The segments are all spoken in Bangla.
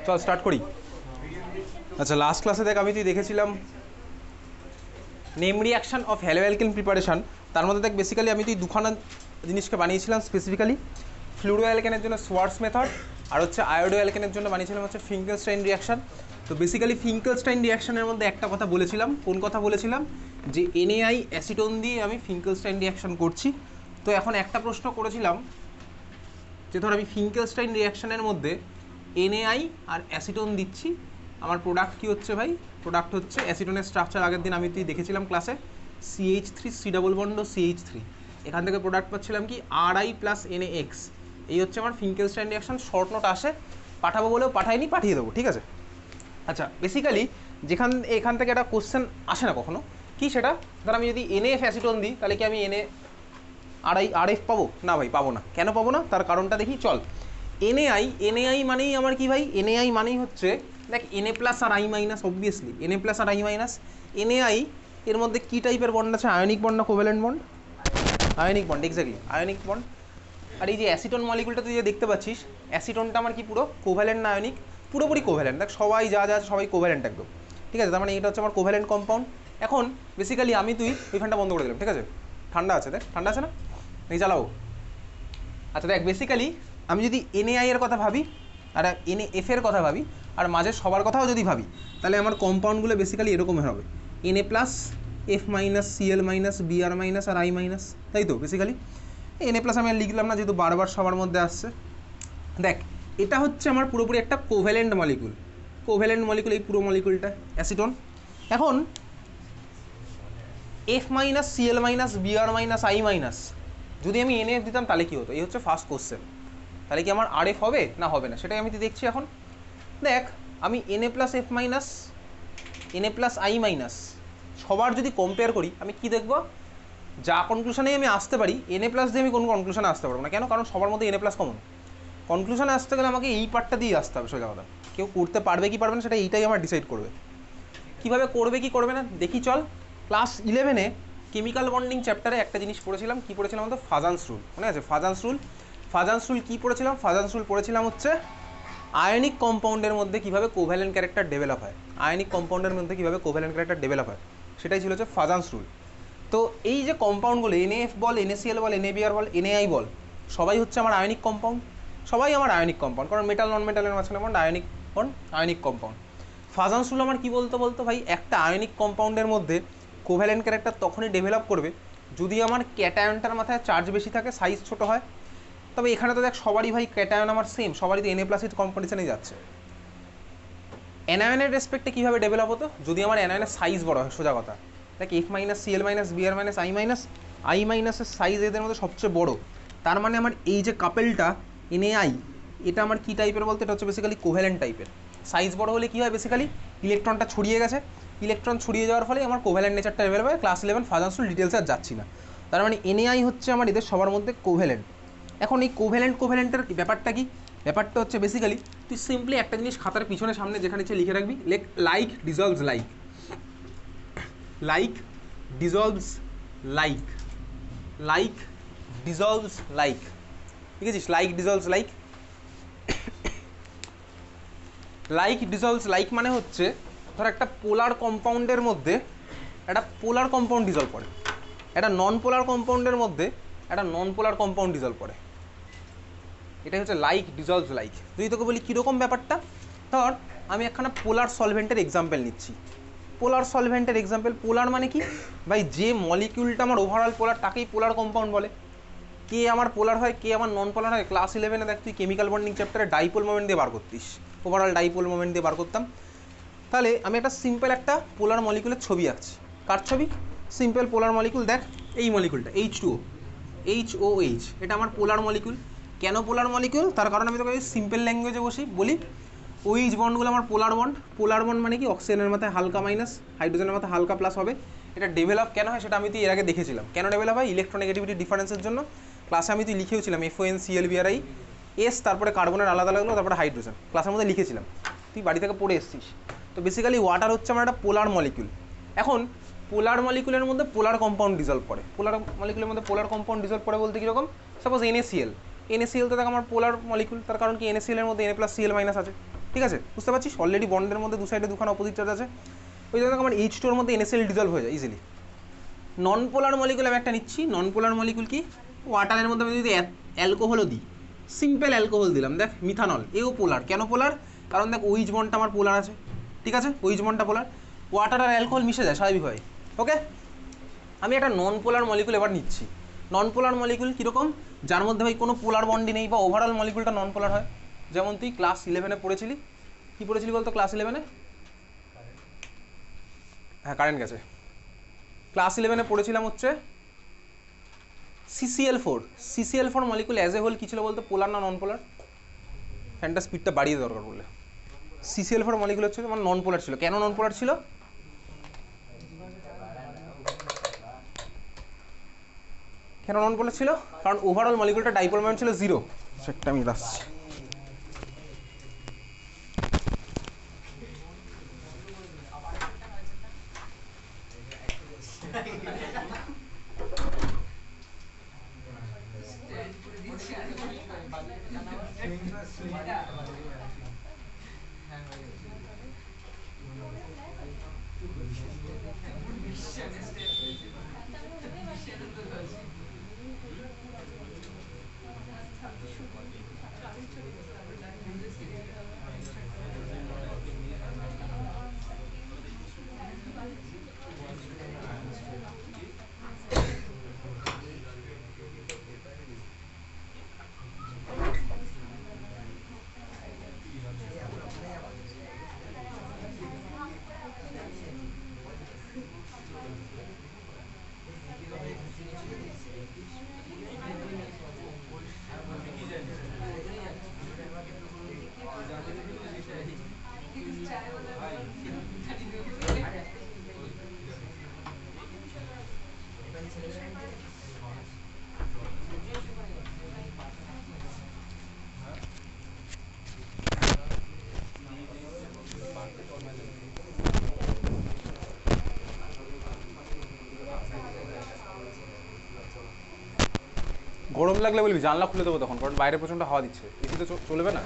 চল স্টার্ট করি। আচ্ছা, লাস্ট ক্লাসে দেখ আমি তুই দেখেছিলাম name reaction of hello alkane preparation. তার মধ্যে দেখ বেসিক্যালি আমি তুই দুখানা জিনিসকে বানিয়েছিলাম স্পেসিফিক্যালি। ফ্লুরো অ্যালকেনের জন্য সোয়ার্টস মেথড, আর হচ্ছে আয়োডো অ্যালকেনের জন্য বানিয়েছিলাম হচ্ছে ফিঙ্কেলস্টাইন রিয়াকশান। তো বেসিক্যালি ফিঙ্কেলস্টাইন রিয়াকশানের মধ্যে একটা কথা বলেছিলাম, কোন কথা বলেছিলাম, যে NaI অ্যাসিটোন দিয়ে আমি ফিঙ্কেলস্টাইন রিয়াকশান করছি। তো এখন একটা প্রশ্ন করেছিলাম যে ধর আমি ফিঙ্কেলস্টাইন রিয়াকশানের মধ্যে NaI আর অ্যাসিটোন দিচ্ছি, আমার প্রোডাক্ট কী হচ্ছে ভাই? প্রোডাক্ট হচ্ছে অ্যাসিটোনের স্ট্রাকচার আগের দিন আমি তুই দেখেছিলাম ক্লাসে, CH3 C double bond CH3। এখান থেকে প্রোডাক্ট পাচ্ছিলাম কি Ri প্লাস NaX। এই হচ্ছে আমার ফিঙ্কেলস্টাইন রিয়াকশান। শর্ট নোট আসে, পাঠাবো বলেও পাঠাইনি, পাঠিয়ে দেবো, ঠিক আছে? আচ্ছা, বেসিক্যালি এখান থেকে একটা কোশ্চেন আসে না কখনো, কি সেটা, ধর আমি যদি NaF অ্যাসিটোন দিই তাহলে কি আমি RF পাবো? না ভাই, পাবো না। কেন পাবো না? তার কারণটা দেখি, চল। NaI মানেই আমার কি ভাই? NaI মানেই হচ্ছে দেখ Na প্লাস আর I minus, obviously Na plus আর I মাইনাস। NaI এর মধ্যে কী টাইপের বন্ড আছে? আয়নিক বন্ড না covalent bond? Ionic bond, exactly ionic bond. আর এই যে অ্যাসিটোন মলিকুলটা তুই যে দেখতে পাচ্ছিস, অ্যাসিটোনটা আমার কি পুরো কোভ্যালেন্ট না আয়নিক? পুরোপুরি কোভ্যালেন্ট। দেখ সবাই যা যা সবাই কোভ্যালেন্ট একদম, ঠিক আছে? তার মানে এটা হচ্ছে আমার কোভ্যালেন্ট কম্পাউন্ড। এখন বেসিক্যালি আমি তুই ওই ফ্যানটা বন্ধ করে দিলাম, ঠিক আছে? ঠান্ডা আছে, দেখ ঠান্ডা আছে না, এই জ্বালাবো। আচ্ছা দেখ, বেসিক্যালি আমি যদি NaI এর কথা ভাবি আর NaF এর কথা ভাবি আর মাঝে সবার কথাও যদি ভাবি, তাহলে আমার কম্পাউন্ডগুলো বেসিক্যালি এরকম হবে, Na plus F minus Cl minus Br minus আর I মাইনাস, তাই তো? বেসিক্যালি Na প্লাস আমি আর লিখলাম না, যেহেতু বারবার সবার মধ্যে আসছে। দেখ এটা হচ্ছে আমার পুরোপুরি একটা কোভ্যালেন্ট মলিকুল। কোভ্যালেন্ট মলিকুল এই পুরো মলিকুলটা অ্যাসিটোন। এখন F minus Cl minus Br minus I minus যদি আমি NaF দিতাম তাহলে কী হতো? এই হচ্ছে ফার্স্ট কোশ্চেন। তাহলে কি আমার RF হবে না হবে না, সেটাই আমি দেখছি এখন। দেখ আমি Na plus F minus Na plus I minus সবার যদি কম্পেয়ার করি, আমি কি দেখব? যা কনক্লুশনে আমি আসতে পারি, Na প্লাস দিয়ে আমি কোনো কনক্লুশনে আসতে পারবো না। কেন? কারণ সবার মধ্যে Na প্লাস কমন। কনক্লুশনে আসতে গেলে আমাকে এই পার্টটা দিয়ে আসতে হবে সোজা কথা। কেউ করতে পারবে কি পারবে না সেটা এইটাই আমার ডিসাইড করবে। কীভাবে করবে কি করবে না দেখি, চল। ক্লাস 11-এ কেমিক্যাল বন্ডিং চ্যাপ্টারে একটা জিনিস পড়েছিলাম, কী পড়েছিলাম তো? ফাজান্স রুল, মনে আছে? Fajans rule. ফাজান্স রুল কী পড়েছিলাম? ফাজান্স রুল পড়েছিলাম হচ্ছে আয়নিক কম্পাউন্ডের মধ্যে কীভাবে কোভ্যালেন্ট ক্যারেক্টার ডেভেলপ হয়। আয়নিক কম্পাউন্ডের মধ্যে কীভাবে কোভ্যালেন্ট ক্যারেক্টার ডেভেলপ হয়, সেটাই ছিল হচ্ছে ফাজান্স রুল। তো এই যে কম্পাউন্ডগুলো NaF বল, NaCl বল, NaBr বল, NaI বল, সবাই হচ্ছে আমার আয়নিক কম্পাউন্ড। সবাই আমার আয়নিক কম্পাউন্ড, কারণ মেটাল নন মেটালের মাঝখানে bond ionic compound. Fajans rule আমার কী বলতো ভাই? একটা আয়নিক কম্পাউন্ডের মধ্যে কোভ্যালেন্ট ক্যারেক্টার তখনই ডেভেলপ করবে যদি আমার ক্যাটায়নটার মাথায় চার্জ বেশি থাকে, সাইজ ছোটো হয়। তবে এখানে তো দেখ সবারই ভাই ক্যাটায়ন আমার সেম, সবারই তো Na প্লাসের কম্পিটিশনে যাচ্ছে। অ্যানায়নের রেসপেক্টে কীভাবে ডেভেলপ হতো? যদি আমার অ্যানায়নের সাইজ বড় হয়, সোজা কথা। দেখ F minus Cl minus Br minus I মাইনাসের সাইজ এদের মধ্যে সবচেয়ে বড়। তার মানে আমার এই যে কাপেলটা NaI, এটা আমার কী টাইপের বলতে? এটা হচ্ছে বেসিক্যালি কোভ্যালেন্ট টাইপের। সাইজ বড় হলে কী হয়? বেসিক্যালি ইলেকট্রনটা ছড়িয়ে গেছে, ইলেকট্রন ছড়িয়ে যাওয়ার ফলে আমার কোভ্যালেন্ট নেচারটা ডেভেলপ হয়। ক্লাস 11 ফাজান্স রুল ডিটেলসে আর যাচ্ছি না। তার মানে NaI হচ্ছে আমার এদের সবার মধ্যে কোভ্যালেন্ট। এখন এই কোভ্যালেন্টের ব্যাপারটা কি? ব্যাপারটা হচ্ছে বেসিক্যালি তুই সিম্পলি একটা জিনিস খাতার পিছনে সামনে যেখানে ইচ্ছে লিখে রাখবি, like dissolves like, like dissolves like, like dissolves like, ঠিক আছে? Like dissolves like, like dissolves like মানে হচ্ছে ধর একটা পোলার কম্পাউন্ডের মধ্যে একটা পোলার কম্পাউন্ড ডিজলভ করে, একটা নন পোলার কম্পাউন্ডের মধ্যে একটা নন পোলার কম্পাউন্ড ডিজলভ করে। এটাই হচ্ছে লাইক ডিজলভস লাইক। যদি তোকে বলি কীরকম ব্যাপারটা, ধর আমি একখানা পোলার সলভেন্টের এক্সাম্পল নিচ্ছি। পোলার সলভেন্টের এক্সাম্পল, পোলার মানে কি ভাই? যে মলিকিউলটা আমার ওভারঅল পোলার তাকেই পোলার কম্পাউন্ড বলে। কে আমার পোলার হয়, কে আমার নন পোলার হয়? ক্লাস 11-এ দেখ তুই কেমিক্যাল বন্ডিং চ্যাপ্টারে ডাইপোল মোমেন্ট দিয়ে বার করতিস, ওভারঅল ডাইপোল মোমেন্ট দিয়ে বার করতাম। তাহলে আমি একটা সিম্পল একটা পোলার মলিকুলের ছবি আঁকছি। কার ছবি? সিম্পল পোলার মলিকুল। দেখ এই মলিকুলটা H2O, HOH, এটা আমার পোলার মলিকুল। কেন পোলার মলিকুল? তার কারণ আমি তোকে সিম্পল ল্যাঙ্গুয়েজে বলি, OH বন্ডগুলো আমার পোলার বন্ড। পোলার বন্ড মানে কি? অক্সিজেনের মাথায় হালকা মাইনাস, হাইড্রোজেনের মাথায় হালকা প্লাস হবে। এটা ডেভেলপ কেন হয় সেটা আমি তুই এর আগে দেখেছিলাম। কেন ডেভেলপ হয়? ইলেকট্রোনেগেটিভিটি ডিফারেন্সের জন্য। ক্লাসে আমি তুই লিখেওছিলাম FONClBrI S, তারপরে কার্বনের আলাদা লাগলো, তারপরে হাইড্রোজেন, ক্লাসের মধ্যে লিখেছিলাম, তুই বাড়ি থেকে পড়ে এসেছিস। তো বেসিক্যালি ওয়াটার হচ্ছে আমার একটা পোলার মলিকুল। এখন পোলার মলিকুলের মধ্যে পোলার কম্পাউন্ড ডিজলভ করে। পোলার মলিকুলের মধ্যে পোলার কম্পাউন্ড ডিজলভ করে বলতে কীরকম? সাপোজ NaCl তো দেখ আমার পোলার মলিকুল। তার কারণ কি? NaCl এর মধ্যে Na প্লাস Cl মাইনাস আছে। ঠিক আছে, বুঝতে পারছিস? অলরেডি বন্ডের মধ্যে দু সাইডে দুখানা অপোজিট চার্জ আছে, ওই জন্য আমার H2 এর মধ্যে NaCl ডিজলভ হয়ে যায় ইজিলি। নন পোলার মলিকুল আমি একটা নিচ্ছি। নন পোলার মলিকুল কি? ওয়াটারের মধ্যে আমি যদি অ্যালকোহলও দিই, সিম্পল অ্যালকোহল দিলাম, দেখ মিথানল, এও পোলার। কেন পোলার? কারণ দেখ ওইচ বন্ডটা আমার পোলার আছে, ঠিক আছে, ওইচ বন্ডটা পোলার। ওয়াটার আর অ্যালকোহল মিশে যায় স্বাভাবিকভাবে। ওকে, আমি একটা নন পোলার মলিকুল এবার নিচ্ছি। নন পোলার মলিকুল কীরকম? যার মধ্যে ভাই কোনো পোলার বন্ডই নেই বা ওভারঅল মলিকুলটা নন পোলার হয়। যেমন তুই ক্লাস 11-এ পড়েছিলি, কী পড়েছিলি বলতো ক্লাস 11-এ? হ্যাঁ, কারেন্ট গেছে। ক্লাস 11-এ পড়েছিলাম হচ্ছে CCl4। CCl4 molecule as a whole কী ছিল বলতো, পোলার না নন পোলার? ফ্যানটা স্পিডটা বাড়িয়ে দরকার বললে। CCl4 মলিকুল হচ্ছে আমার নন পোলার ছিল। কেন নন পোলার ছিল? কেন নন পোলার ছিল? কারণ ওভারঅল মলিকুলটা ডাইপোল মোমেন্ট ছিল 0। সেটা আমি আসছি। গরম লাগলে বলবি, জানলা খুলে দেবো তখন, কারণ বাইরে প্রচণ্ড হাওয়া দিচ্ছে। এসি তো চলবে না।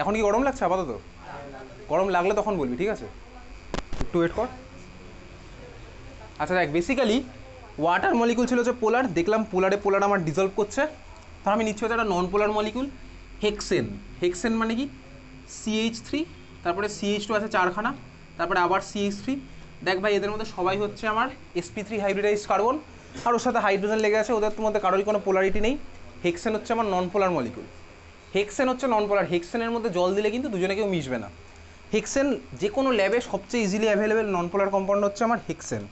এখন কি গরম লাগছে আপাতত? গরম লাগলে তখন বলবি, ঠিক আছে? একটু ওয়েট কর। আচ্ছা দেখ, বেসিক্যালি ওয়াটার মলিকুল ছিল হচ্ছে পোলার, দেখলাম পোলারে পোলার আমার ডিজলভ করছে, তাহলে আমি নিচ্ছি হচ্ছে একটা নন পোলার মলিকুল হেক্সেন। হেক্সেন মানে কি? CH3, তারপরে CH2 আছে 4খানা, তারপরে আবার CH3। দেখ ভাই, এদের মধ্যে সবাই হচ্ছে আমার sp3 হাইব্রিডাইজ কার্বন, আর ওর সাথে হাইড্রোজেন লেগে আছে, ওদের মধ্যে কারোরই কোনো পোলারিটি নেই। হেক্সেন হচ্ছে আমার নন পোলার মলিকুল। হেক্সেন হচ্ছে নন পোলার। হেক্সেনের মধ্যে জল দিলে কিন্তু দুজনে কেউ মিশবে না। হেক্সেন যে কোনো ল্যাবে সবচেয়ে ইজিলি অ্যাভেলেবেল নন পোলার কম্পাউন্ড হচ্ছে আমার হেক্সেন।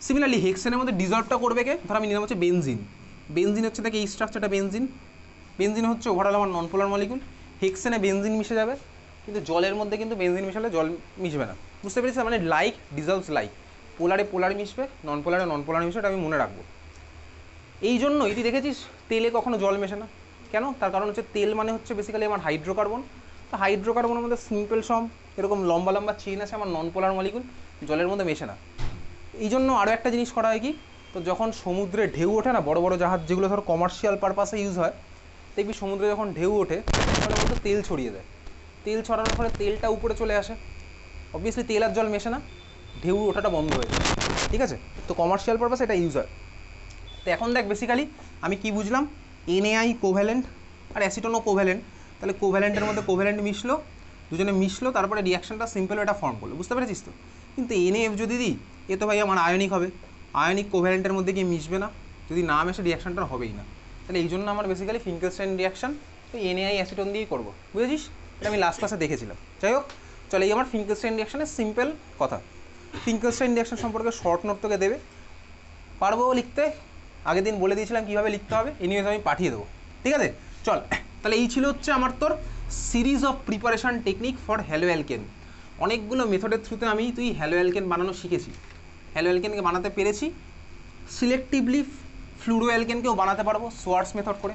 সিমিলারলি হেক্সেনের মধ্যে ডিজলভটা করবে কে? ধর আমি নিলাম হচ্ছে বেনজিন। বেনজিন হচ্ছে দেখে এই স্ট্রাকচারটা বেনজিন। বেনজিন হচ্ছে ওভারঅল আমার নন পোলার মলিকুল। হেক্সেনে বেনজিন মিশে যাবে, কিন্তু জলের মধ্যে কিন্তু বেনজিন মিশালে জল মিশবে না। বুঝতে পেরেছি? মানে লাইক ডিজলভস লাইক, পোলারে পোলার মিশবে, নন পোলারে নন পোলার মিশবে, এটা আমি মনে রাখবো। এই জন্যই তুই দেখেছিস তেলে কখনো জল মেশে না। কেন? তার কারণ হচ্ছে তেল মানে হচ্ছে বেসিক্যালি আমার হাইড্রোকার্বন। তো হাইড্রোকার্বনের মধ্যে সিম্পল সম এরকম লম্বা লম্বা চেইন আছে, আমার নন পোলার মলিকুল, জলের মধ্যে মেশে না। এই জন্য আরও একটা জিনিস করা হয় কি, তো যখন সমুদ্রে ঢেউ ওঠে না, বড় বড় জাহাজ যেগুলো ধর কমার্শিয়াল পারপাসে ইউজ হয়, দেখবি সমুদ্রে যখন ঢেউ ওঠে তখন মধ্যে তেল ছড়িয়ে দেয়। তেল ছড়ানোর ফলে তেলটা উপরে চলে আসে। অবভিয়াসলি তেল আর জল মেশে না, ঢেউ ওঠাটা বন্ধ হয়ে যায়, ঠিক আছে? তো কমার্শিয়াল পারপাসে এটা ইউজ হয়। তো এখন দেখ বেসিক্যালি আমি কি বুঝলাম, NaI কোভ্যালেন্ট আর অ্যাসিটোনও কোভ্যালেন্ট। তাহলে কোভ্যালেন্টের মধ্যে কোভ্যালেন্ট মিশলো, দুজনে মিশলো, তারপরে রিয়াকশনটা সিম্পল এটা ফর্ম করলো। বুঝতে পেরেছিস তো? কিন্তু NaF যদি দিই, এ তো ভাই আমার আয়নিক হবে, আয়নিক কোভ্যালেন্টের মধ্যে গিয়ে মিশবে না, যদি না মেশে রিয়াকশনটা হবেই না। তাহলে এই জন্য আমার বেসিক্যালি ফিঙ্কেলস্টাইন রিয়াকশন তো NaI অ্যাসিটোন দিয়েই করবো। বুঝেছিস? এটা আমি লাস্ট ক্লাসে দেখেছিলাম। যাই হোক, চলে এই আমার ফিঙ্কেলস্টাইন রিয়াকশনের সিম্পল কথা। ফিঙ্কেলস্টাইন রিয়াকশন সম্পর্কে শর্ট নোট তোকে দেবে, পারবো লিখতে? আগের দিন বলে দিয়েছিলাম কীভাবে লিখতে হবে, এনিওয়েজ আমি পাঠিয়ে দেবো, ঠিক আছে? চল, তাহলে এই ছিল হচ্ছে আমার তোর series of preparation technique for hello alkane. অনেকগুলো মেথডের থ্রুতে আমি তুই হ্যালো অ্যালকেন বানানো শিখেছি, হ্যালো অ্যালকেনকে বানাতে পেরেছি। সিলেক্টিভলি ফ্লুরো অ্যালকেনকেও বানাতে পারবো সোয়ার্স মেথড করে,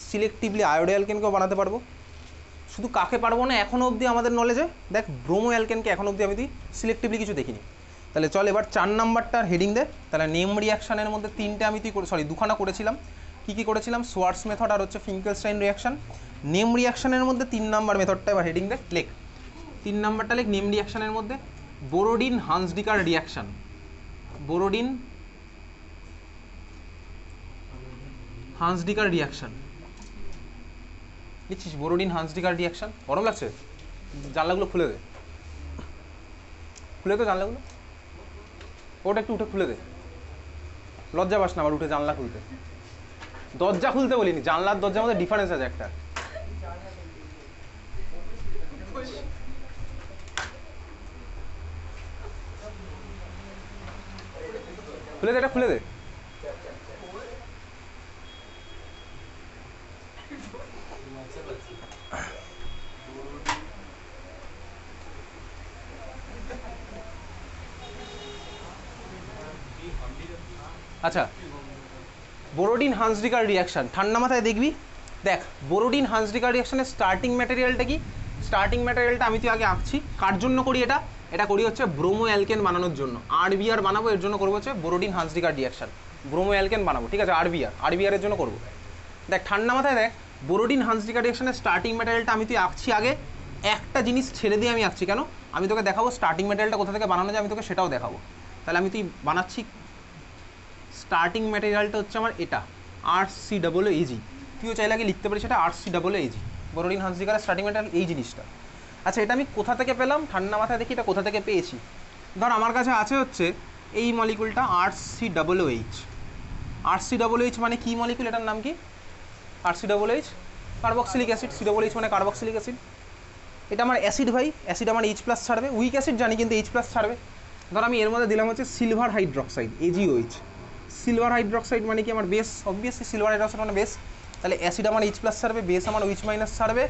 সিলেক্টিভলি আয়োডো অ্যালকেনকেও বানাতে পারবো। শুধু কাকে পারবো না এখনও অবধি আমাদের নলেজে, দেখ ব্রোমো অ্যালকেনকে এখনও অবধি আমি তুই সিলেক্টিভলি কিছু দেখিনি। তাহলে চল এবার 4 নাম্বারটার হেডিং দে। তাহলে নেম রিয়াকশানের মধ্যে 3টে আমি দুখানা করেছিলাম। কী করেছিলাম, সোয়ার্টস মেথড আর হচ্ছে ফিঙ্কেলস্টাইন রিয়াকশন। নেম রিয়াকশনের মধ্যে 3 নম্বর মেথডটা এবার হেডিং দেখ, লেখ 3 নম্বরটা লেখ। নেম রিয়াকশনের মধ্যে বোরোডিন হান্সডিকার রিয়াকশন, বোরোডিন হান্সডিকার রিয়াকশন লিখছিস? বোরোডিন হান্সডিকার রিয়াকশন। গরম লাগছে? জানলাগুলো খুলে দে, খুলে তো জানলাগুলো, ওটা একটু উঠে খুলে দে, লজ্জা পাস না আবার উঠে জানলা খুলতে। দরজা খুলতে বলিনি, জানলার দরজার মধ্যে ডিফারেন্স আছে একটা। খুলে দে, এটা খুলে দে। আচ্ছা, বোরোডিন হান্সডিকার রিয়াকশন ঠান্ডা মাথায় দেখবি। দেখ, বোরোডিন হান্সডিকার রিয়াকশনের স্টার্টিং ম্যাটেরিয়ালটা কি? স্টার্টিং ম্যাটেরিয়ালটা আমি তো আগে আঁকছি। কার জন্য করি এটা? এটা করি হচ্ছে ব্রোমো অ্যালকেন বানানোর জন্য। আরবিআর বানাবো, এর জন্য করবো হচ্ছে বোরোডিন হান্সডিকার রিয়াকশন। ব্রোমো অ্যালকেন বানাবো, ঠিক আছে? আরবিআর এর জন্য করবো। দেখ ঠান্ডা মাথায় দেখ, বোরোডিন হান্সডিকার রিয়াকশনের স্টার্টিং ম্যাটেরিয়ালটা আমি তুই আঁকছি আগে। একটা জিনিস ছেড়ে দিয়ে আমি আঁকছি কেন? আমি তোকে দেখাবো স্টার্টিং ম্যাটেরিয়ালটা কোথা থেকে বানানো যায়, আমি তোকে সেটাও দেখাবো। তাহলে আমি তুই বানাচ্ছি, স্টার্টিং ম্যাটেরিয়ালটা হচ্ছে আমার এটা RCAAG। তুইও চাইলে আগে লিখতে পারিস সেটা RCAAG, বোরোডিন হান্সডিকারের স্টার্টিং ম্যাটেরিয়াল এই জিনিসটা। আচ্ছা, এটা আমি কোথা থেকে পেলাম? ঠান্ডা মাথায় দেখি এটা কোথা থেকে পেয়েছি। ধর আমার কাছে আছে হচ্ছে এই মলিকুলটা RCAAH। RCAAH মানে কি মলিকুল? এটার নাম কি? RCAAH carboxylic acid. CAAH মানে কার্বক্সিলিক অ্যাসিড। এটা আমার অ্যাসিড ভাই, অ্যাসিড আমার H+ ছাড়বে। উইক অ্যাসিড জানি, কিন্তু H+ ছাড়বে। ধর আমি এর মধ্যে দিলাম হচ্ছে silver hydroxide, AgOH। Silver hydroxide মানে কি? আমার বেস। অবভিয়াসলি সিলভার হাইড্রক্সাইড মানে বেস। তাহলে অ্যাসিড আমার H+ ছাড়বে, বেস আমার OH- ছাড়বে।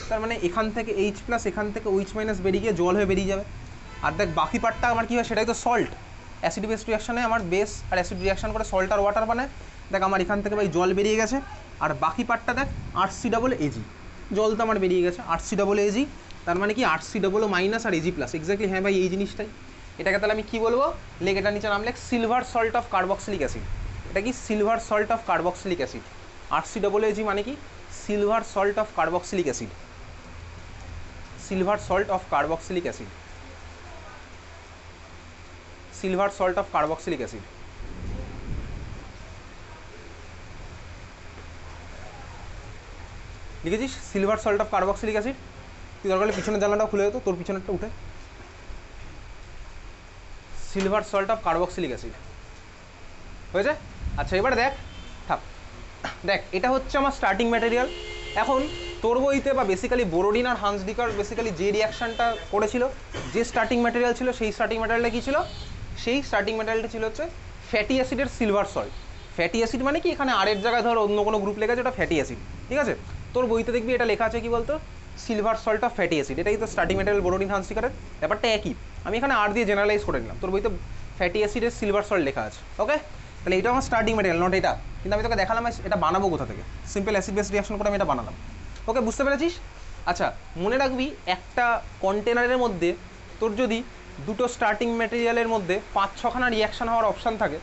তার মানে এখান থেকে H+, এখান থেকে OH- বেরিয়ে গিয়ে জল হয়ে বেরিয়ে যাবে। আর দেখ বাকি পার্টটা আমার কী হয়, সেটাই তো সল্ট। অ্যাসিড বেস রিয়াকশনে আমার বেস আর অ্যাসিড রিয়াকশন করে সল্ট আর ওয়াটার বানায়। দেখ আমার এখান থেকে ভাই জল বেরিয়ে গেছে। আর বাকি পার্টটা দেখ RCAAG, জল তো আমার বেরিয়ে গেছে। RCAAG তার মানে কি? RCAA- আর Ag+। এক্স্যাক্টলি হ্যাঁ ভাই, এই জিনিসটাই। এটাকে তাহলে আমি কী বলবো? লেখ এটা নিচে নাম লেখ silver salt of carboxylic acid. এটা কি? Silver salt of carboxylic acid. RCAAG মানে কি? Silver salt of carboxylic acid, silver salt of carboxylic acid, silver salt of carboxylic acid. লিখেছিস silver salt of carboxylic acid? তুই দরকার হলে পিছনের জানলাটাও খুলে যেত, তোর পিছনেরটা উঠে। Silver salt of carboxylic acid হয়েছে। আচ্ছা এবারে দেখ, থাক, দেখ এটা হচ্ছে আমার স্টার্টিং ম্যাটেরিয়াল। এখন তোর বইতে বা বেসিক্যালি বোরোডিন আর হান্সডিকার বেসিক্যালি যে রিয়াকশানটা করেছিল, যে স্টার্টিং ম্যাটেরিয়াল ছিল, সেই স্টার্টিং ম্যাটেরিয়ালটা কী ছিল? সেই স্টার্টিং ম্যাটেরিয়ালটা ছিল হচ্ছে ফ্যাটি অ্যাসিডের সিলভার সল্ট। ফ্যাটি অ্যাসিড মানে কি? এখানে আরের জায়গায় ধর অন্য কোনো গ্রুপ লেখা আছে, ওটা ফ্যাটি অ্যাসিড, ঠিক আছে? তোর বইতে দেখবি এটা লেখা আছে কি বলতো? Silver salt of fatty acid. এটাই তো স্টার্টিং ম্যাটেরিয়াল বোরোডিন হান্সডিকারের। ব্যাপারটা একই, আমি এখানে আর দিয়ে জেনারেলাইজ করে নিলাম। তোর বইতে ফ্যাটি অ্যাসিডের সিলভার সল্ট লেখা আছে, ওকে? তাহলে এটা আমার স্টার্টিং ম্যাটেরিয়াল, নট এটা। কিন্তু আমি তোকে দেখালাম এটা বানাবো কোথা থেকে। সিম্পল অ্যাসিড বেস রিয়াকশন করে আমি এটা বানালাম, ওকে? বুঝতে পেরেছিস? আচ্ছা মনে রাখবি, একটা কন্টেনারের মধ্যে তোর যদি দুটো স্টার্টিং ম্যাটেরিয়ালের মধ্যে 5-6খানা রিয়াকশান হওয়ার অপশান থাকে,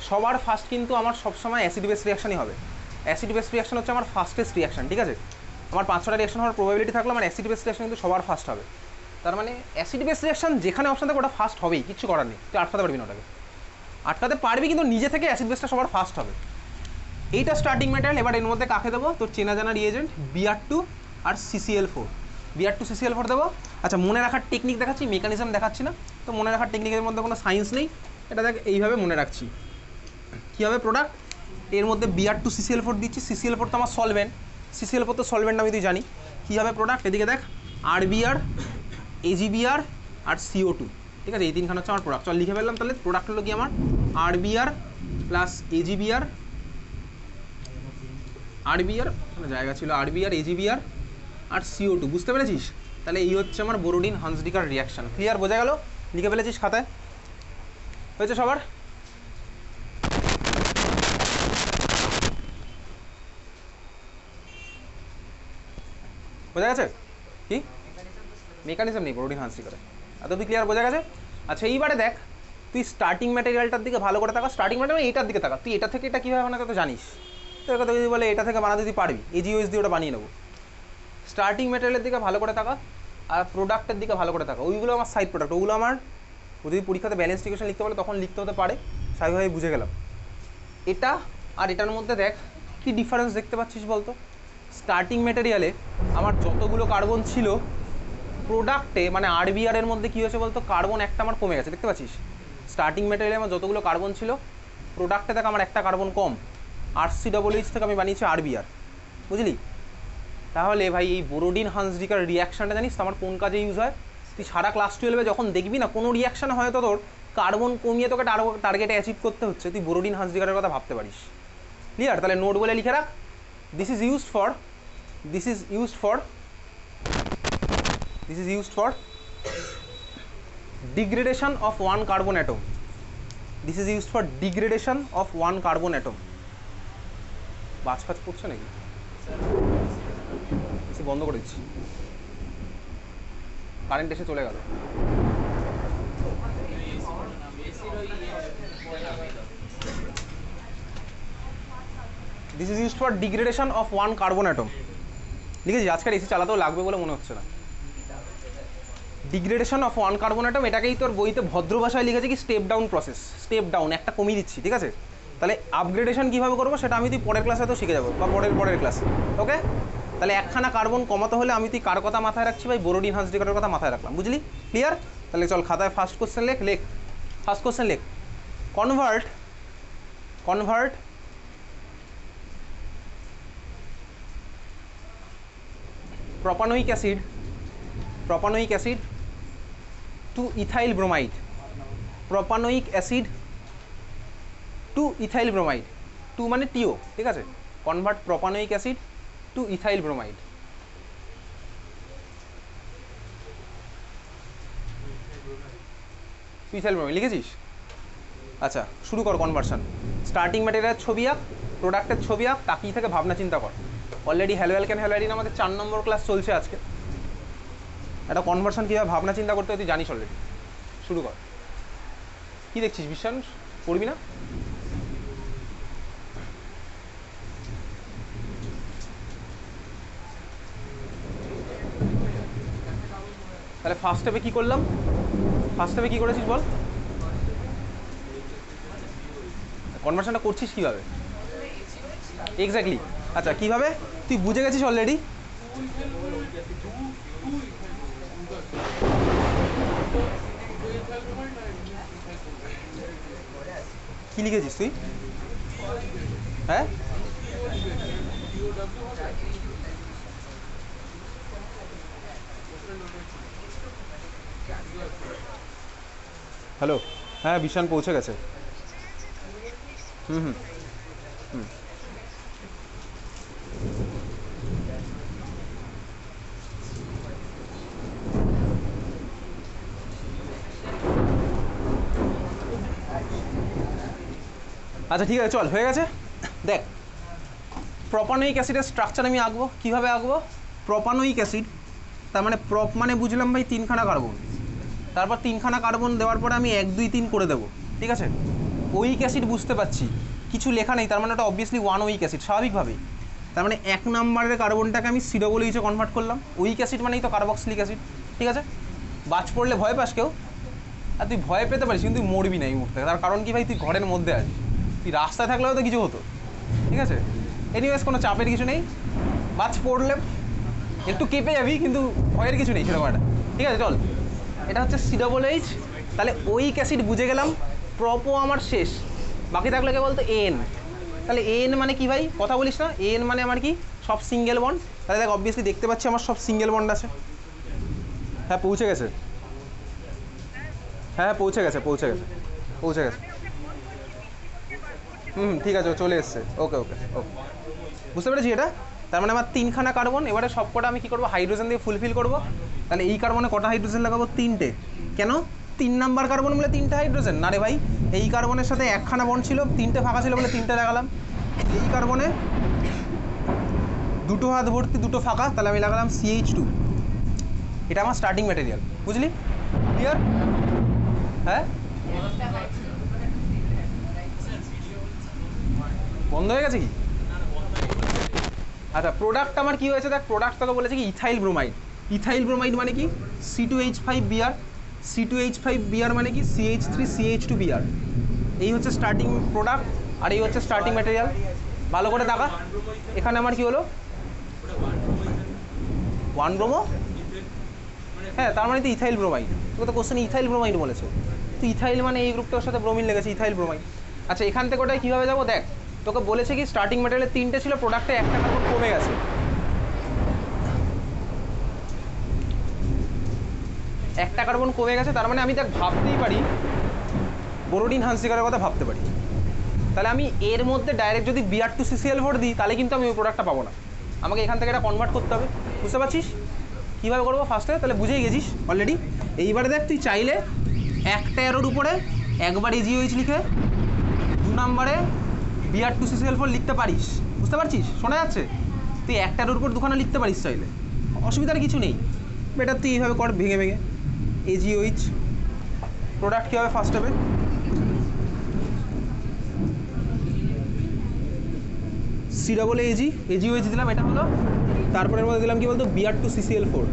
সবার ফার্স্ট কিন্তু আমার সবসময় অ্যাসিড বেস রিয়াকশানই হবে। অ্যাসিড বেস রিয়াকশন হচ্ছে আমার ফার্স্টেস্ট রিয়াকশান, ঠিক আছে? আমার 5-6টা রিয়াকশন হওয়ার প্রবাবিলিটি থাকলে আমার অ্যাসিড বেস রিয়াকশন কিন্তু সবার ফার্স্ট হবে। তার মানে অ্যাসিড বেস রিয়াকশন যেখানে অপশান থাকে ওটা ফার্স্ট হবেই, কিছু করার নেই। তুই আটকাতে পারবি না ওটাকে, আটকাতে পারবি কিন্তু নিজে থেকে অ্যাসিড বেসটা সবার ফার্স্ট হবে। এইটা স্টার্টিং ম্যাটেরিয়াল। এবার এর মধ্যে কাকে দেবো? তোর চেনা জানা রিয়েজেন্ট Br2 আর CCl4। Br2 CCl4 দেবো। আচ্ছা মনে রাখার টেকনিক দেখাচ্ছি, মেকানিজম দেখাচ্ছি না। তো মনে রাখার টেকনিকের মধ্যে কোনো সায়েন্স নেই, এটা দেখ এইভাবে মনে রাখছি। কী হবে প্রোডাক্ট? এর মধ্যে Br2 CCl4 দিচ্ছি। CCl4 তো আমার সলভেন্ট, CCl4 তো সলভেন্ট আমি তুই জানি। কী হবে প্রোডাক্ট? এদিকে দেখ RBr, AgBr আর CO2, ঠিক আছে? এই তিনখানা হচ্ছে আমার প্রোডাক্ট। চল লিখে ফেললাম। তাহলে প্রোডাক্ট হলো কি আমার? RBr প্লাস AgBr, RBr জায়গা ছিল RBr, AgBr আর CO2। বুঝতে পেরেছিস? তাহলে এই হচ্ছে আমার বোরোডিন হান্সডিকার রিয়াকশান। ক্লিয়ার? বোঝা গেল? লিখে ফেলেছিস খাতায়? হয়েছে সবার? বোঝা গেছে? কি মেকানিজম নেই বোরোডিন হান্সডিকারে? এত তুই ক্লিয়ার? বোঝা গেছে? আচ্ছা এইবারে দেখ, তুই স্টার্টিং ম্যাটেরিয়ালটার দিকে ভালো করে থাকা। স্টার্টিং ম্যাটেরিয়াল এইটার দিকে থাকা। তুই এটা থেকে এটা কীভাবে বানাতে তো জানিস, তো এর কথা যদি বলে এটা থেকে বানাতে তুই পারবি, এজিওএস দিয়ে ওটা বানিয়ে নেবো। স্টার্টিং ম্যাটেরিয়ালের দিকে ভালো করে থাকা আর প্রোডাক্টের দিকে ভালো করে থাকা, ওইগুলো আমার সাইড প্রোডাক্ট, ওগুলো আমার যদি পরীক্ষাতে ব্যালেন্স ইকুয়েশন লিখতে বলে তখন লিখতে হতে পারে, স্বাভাবিকভাবে বুঝে গেলাম। এটা আর এটার মধ্যে দেখ কি ডিফারেন্স দেখতে পাচ্ছিস বলতো। স্টার্টিং ম্যাটেরিয়ালে আমার যতগুলো কার্বন ছিল, প্রোডাক্টে মানে আরবিআর এর মধ্যে কী হয়েছে বলতো, কার্বন একটা আমার কমে গেছে, দেখতে পাচ্ছিস। স্টার্টিং ম্যাটেরিয়ালে আমার যতগুলো কার্বন ছিল, প্রোডাক্টে দেখ আমার একটা কার্বন কম, RCOOH থেকে আমি বানিয়েছি আরবিআর, বুঝলি। তাহলে ভাই এই বোরোডিন হান্সডিকার রিয়াকশানটা জানিস আমার কোন কাজে ইউজ হয়? তুই সারা ক্লাস 12 যখন দেখবি না কোনো রিয়াকশান হয়তো তোর কার্বন কমিয়ে তোকে টার্গেটে অ্যাচিভ করতে হচ্ছে, তুই বোরোডিন হান্সডিকারের কথা ভাবতে পারিস। ক্লিয়ার? তাহলে নোট বলে লিখে রাখ, this is used for degradation of one carbon atom. This is used for degradation of one carbon atom. বাজ ফাজ পড়ছে নাকি? বন্ধ করে দিচ্ছি, কারেন্ট এসে চলে গেল। This is used for degradation of one carbon atom. লিখেছি, আজকের এসি চালাতেও লাগবে বলে মনে হচ্ছে না। Degradation of one carbon atom, এটাকেই তোর বইতে ভদ্র ভাষায় লিখেছে কি step down process, step down একটা কমিয়ে দিচ্ছি, ঠিক আছে। তাহলে আপগ্রেডেশন কীভাবে করবো সেটা আমি তুই পরের ক্লাসে তো শিখে যাবো, বা পরের ক্লাসে, ওকে। তাহলে একখানা কার্বন কমাতে হলে আমি তুই কার কথা মাথায় রাখছি ভাই, বোরোডিন হান্সডিকারের কথা মাথায় রাখলাম, বুঝলি? ক্লিয়ার? তাহলে চল খাতায় ফার্স্ট কোশ্চেন লেখ। ফার্স্ট কোশ্চেন লেখ, convert propanoic acid to ethyl bromide. Propanoic acid to ethyl bromide, to মানে টিও, ঠিক আছে। Convert propanoic acid to ethyl bromide. Ethyl bromide লিখেছিস? আচ্ছা, শুরু কর কনভার্সন। স্টার্টিং ম্যাটেরিয়ালের ছবি আঁক, প্রোডাক্টের ছবি আঁক, তাকিয়ে থেকে ভাবনা চিন্তা কর। অলরেডি হ্যালোঅ্যালকেন হ্যালোআইডিন আমাদের 4 নম্বর ক্লাস চলছে আজকে। একটা কনভার্সন কীভাবে ভাবনা চিন্তা করতে হয় তুই জানিস অলরেডি। শুরু কর। কী দেখছিস বিশ্বাস, পড়বি না? তাহলে ফার্স্ট স্টেপে কী করলাম? ফার্স্ট স্টেপে কী করেছিস বল? কনভার্সনটা করছিস কীভাবে? এক্স্যাক্টলি। আচ্ছা, কীভাবে তুই বুঝে গেছিস অলরেডি। কি লিখেছিস তুই? হ্যাঁ, হ্যালো, হ্যাঁ বিশান পৌঁছে গেছে। হুম। আচ্ছা ঠিক আছে, চল, হয়ে গেছে। দেখ, প্রপানোয়িক অ্যাসিডের স্ট্রাকচার আমি আঁকবো। কীভাবে আঁকবো? প্রপানোয়িক অ্যাসিড, তার মানে প্রপ মানে বুঝলাম ভাই 3খানা কার্বন, তারপর 3খানা কার্বন দেওয়ার পরে আমি 1 2 3 করে দেবো, ঠিক আছে। ওয়িক অ্যাসিড বুঝতে পারছি, কিছু লেখা নেই, তার মানে ওটা অবভিয়াসলি 1 ওয়িক অ্যাসিড, স্বাভাবিকভাবেই। তার মানে 1 নম্বরের কার্বনটাকে আমি COOH কনভার্ট করলাম। ওয়িক অ্যাসিড মানেই তো কার্বক্সিলিক অ্যাসিড, ঠিক আছে। বাজ পড়লে ভয় পাস কেউ? আর তুই ভয় পেতে পারিস কিন্তু তুই মরবি না এই মুহূর্তে। তার কারণ কি ভাই, তুই ঘরের মধ্যে আছিস, তুই রাস্তায় থাকলেও তো কিছু হতো, ঠিক আছে। এনিওয়েজ কোনো চাপের কিছু নেই, বাজ পড়লে একটু কেঁপে যাবি কিন্তু ভয়ের কিছু নেই সেরকম একটা, ঠিক আছে। চল, এটা হচ্ছে COOH। তাহলে ওয়িক অ্যাসিড বুঝে গেলাম, প্রপো আমার শেষ, বাকি থাকলে কে বলতো এন। তাহলে এন মানে কি ভাই, কথা বলিস না? এন মানে আমার কি, সব সিঙ্গেল বন্ড। তাহলে দেখ অবভিয়াসলি দেখতে পাচ্ছি আমার সব সিঙ্গেল বন্ড আছে। হ্যাঁ পৌঁছে গেছে, হ্যাঁ পৌঁছে গেছে। ঠিক আছে, চলে এসছে। ওকে, বুঝতে পেরেছি এটা। তার মানে আমার 3খানা কার্বন, এবারে সব কটা আমি কী করবো, হাইড্রোজেন দিয়ে ফুলফিল করবো। তাহলে এই কার্বনে কটা হাইড্রোজেন লাগাবো? 3টে। কেন? 3 নাম্বার কার্বন বলে 3টে হাইড্রোজেন? না রে ভাই, এই কার্বনের সাথে 1খানা বন্ড ছিল, 3টে ফাঁকা ছিল বলে 3টে লাগালাম। এই কার্বনে 2টো হাত ভর্তি, 2টো ফাঁকা, তাহলে আমি লাগালাম CH2। এটা আমার স্টার্টিং ম্যাটেরিয়াল, বুঝলি? ক্লিয়ার? হ্যাঁ, বন্ধ হয়ে গেছে কি? আচ্ছা প্রোডাক্ট আমার কি হয়েছে দেখ, প্রোডাক্ট তোকে বলেছে কি ইথাইল ব্রোমাইড। ইথাইল ব্রোমাইড মানে কি C2H5Br, C2H5Br মানে কি CH3CH2Br। এই হচ্ছে স্টার্টিং প্রোডাক্ট আর এই হচ্ছে স্টার্টিং ম্যাটেরিয়াল। ভালো করে দেখা, এখানে আমার কি হলো 1 ব্রোমো, হ্যাঁ তার মানে তো ইথাইল ব্রোমাইড। তোকে তো কোশ্চেনে ইথাইল ব্রোমাইড বলেছে, তো ইথাইল মানে এই গ্রুপটার সাথে ব্রোমিন লেগেছে, ইথাইল ব্রোমাইড। আচ্ছা এখান থেকে ওটাই কীভাবে যাবো দেখ, তোকে বলেছে কি স্টার্টিং ম্যাটেরিয়ালে 3টে ছিল, প্রোডাক্টে 1টা কার্বন কমে গেছে, 1টা কার্বন কমে গেছে, তার মানে আমি দেখ ভাবতেই পারি বোরোডিন হানসিকারের কথা ভাবতে পারি। তাহলে আমি এর মধ্যে ডাইরেক্ট যদি Br2CCl4 দিই তাহলে কিন্তু আমি ওই প্রোডাক্টটা পাবো না, আমাকে এখান থেকে এটা কনভার্ট করতে হবে। বুঝতে পারছিস কীভাবে করবো ফার্স্টে? তাহলে বুঝেই গেছিস অলরেডি। এইবারে দেখ তুই চাইলে একটা অ্যারোর উপরে একবার AgOH লিখে 2 নম্বরে Br2CCl4 লিখতে পারিস। বুঝতে পারছিস, শোনা যাচ্ছে? তুই একটা অ্যারোর উপর 2খানা লিখতে পারিস চাইলে, অসুবিধার কিছু নেই। বেটার তুই এইভাবে কর ভেঙে ভেঙে। AgOH প্রোডাক্ট কী হবে ফার্স্ট হবে, CAAG দিলাম, এটা হলো। তারপরে এর মধ্যে দিলাম কি বলতো Br2CCl4,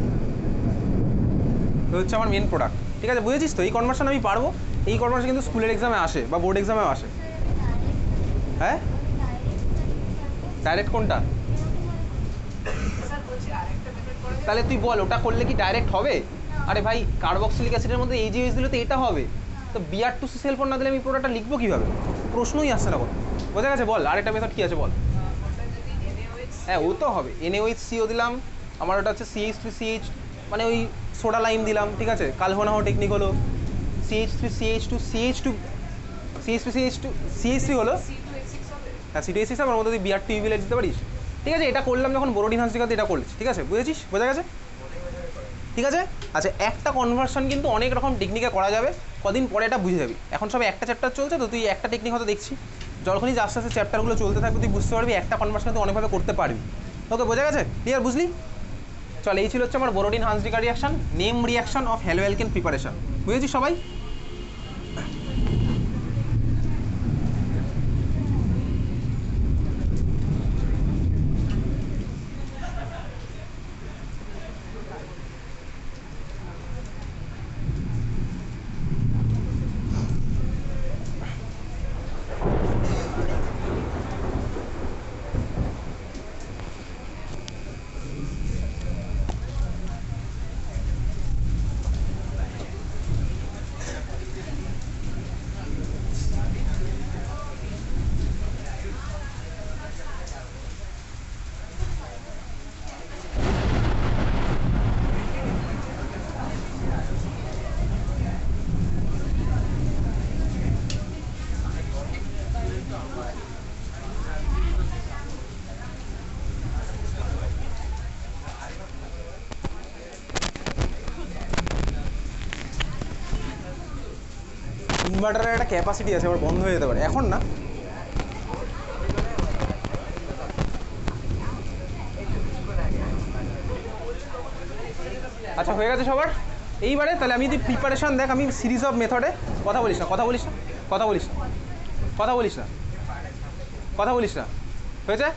হচ্ছে আমার মেন প্রোডাক্ট। ঠিক আছে বুঝেছিস তো? এই কনভার্সন আমি পারবো, এই কনভার্সন কিন্তু স্কুলের এক্সামে আসে বা বোর্ড এক্সামেও আসে। হ্যাঁ ডাইরেক্ট কোনটা? তাহলে তুই বল ওটা করলে কি ডাইরেক্ট হবে? আরে ভাই কার্বক্সিলিক অ্যাসিডের মধ্যে AgOH দিলে তো এটা হবে, তো Br2CCl4 না দিলে আমি প্রোডাক্টটা লিখবো কীভাবে? প্রশ্নই আসছে না কোনো। বোঝা গেছে? বল আরেকটা মেথড কী আছে বল। হ্যাঁ ও তো হবে, NaOHCO দিলাম, আমার ওটা হচ্ছে CH3CH মানে ওই সোডা লাইম দিলাম, ঠিক আছে, কালভোনাহ টেকনিক হলো। CH3CH2 হলো, হ্যাঁ C2H6 আমার মধ্যে Br2UV দিতে পারিস। ঠিক আছে এটা করলাম যখন বোরোডিন হানসিকাতে, এটা করছিস, ঠিক আছে বুঝেছিস? বোঝা গেছে? ঠিক আছে। আচ্ছা একটা কনভার্সন কিন্তু অনেক রকম টেকনিকে করা যাবে, কদিন পরে এটা বুঝে যাবি। এখন সব একটা চ্যাপ্টার চলছে তো তুই একটা টেকনিক হয়তো দেখছি, যখনই আস্তে আস্তে চ্যাপ্টারগুলো চলতে থাকবে তুই বুঝতে পারবি একটা কনভার্সন তুই অনেকভাবে করতে পারবি। ওকে বোঝা গেছে? ক্লিয়ার? বুঝলি? চল এই ছিল হচ্ছে আমার Borodin Hunsdiecker reaction, name reaction of haloalkane preparation. বুঝেছিস সবাই? ইনভার্টারের একটা ক্যাপাসিটি আছে, আবার বন্ধ হয়ে যেতে পারে, এখন না। আচ্ছা হয়ে গেছে সবার? এইবারে তাহলে আমি যদি প্রিপারেশান দেখ, আমি সিরিজ অফ মেথডে কথা বলিস না, কথা বলিস না, কথা বলিস না, কথা বলিস না, কথা বলিস না, হয়েছে?